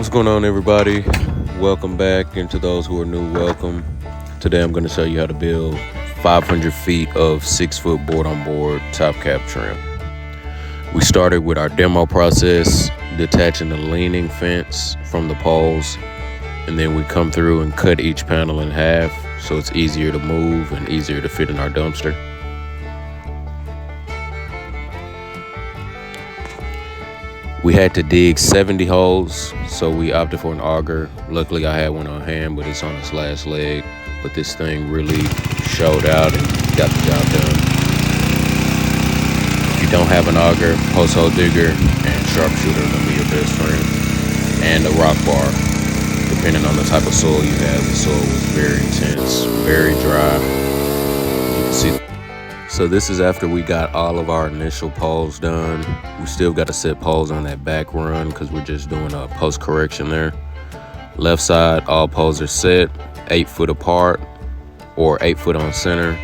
What's going on, everybody? Welcome back, and to those who are new, welcome. Today I'm going to show you how to build 500 feet of 6-foot board-on-board top cap trim. We started with our demo process, detaching the leaning fence from the poles, and then we come through and cut each panel in half so it's easier to move and easier to fit in our dumpster. We had to dig 70 holes, so we opted for an auger. Luckily, I had one on hand, but it's on its last leg. But this thing really showed out and got the job done. If you don't have an auger, post hole digger and sharpshooter are gonna be your best friend. And a rock bar, depending on the type of soil you have. The soil was very intense, very dry. You can see. So this is after we got all of our initial poles done. We still got to set poles on that back run because we're just doing a post correction there. Left side, all poles are set, 8 foot apart or 8 foot on center.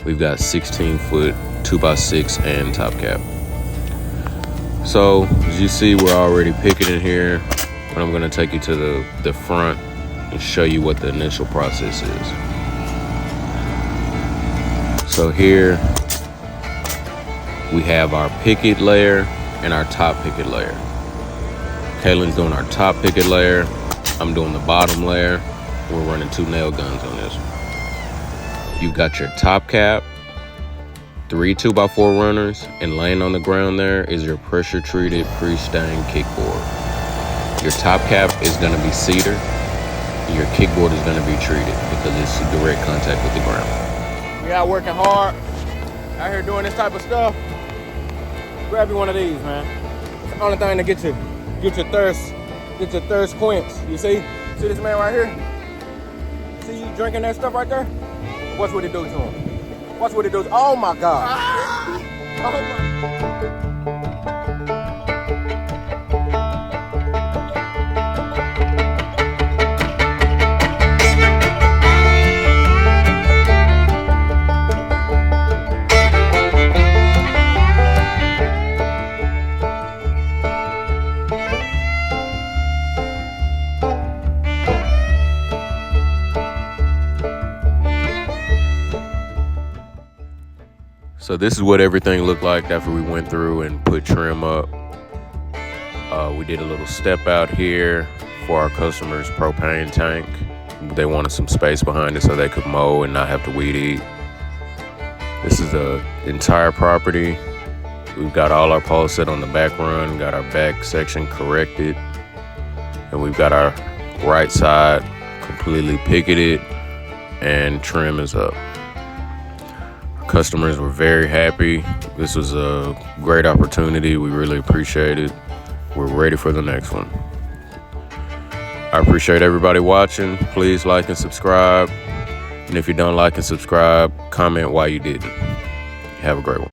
We've got 16 foot 2x6 and top cap. So as you see, we're already picketing here, but I'm gonna take you to the front and show you what the initial process is. So here we have our picket layer and our top picket layer. Kaylin's doing our top picket layer. I'm doing the bottom layer. We're running 2 nail guns on this. You've got your top cap, 3 2x4 runners, and laying on the ground there is your pressure treated pre-stained kickboard. Your top cap is gonna be cedar. Your kickboard is gonna be treated because it's direct contact with the ground. We out working hard, out here doing this type of stuff. Grab you one of these, man. It's the only thing to get your thirst quenched. You see this man right here? See you drinking that stuff right there? Watch what it do to him. Watch what it does. Oh my God. Oh my. So this is what everything looked like after we went through and put trim up. We did a little step out here for our customer's propane tank. They wanted some space behind it so they could mow and not have to weed eat. This is the entire property. We've got all our poles set on the back run, got our back section corrected, and we've got our right side completely picketed and trim is up. Customers were very happy. This was a great opportunity. We really appreciate it. We're ready for the next one. I appreciate everybody watching. Please like and subscribe. And if you don't like and subscribe, comment why you didn't. Have a great one.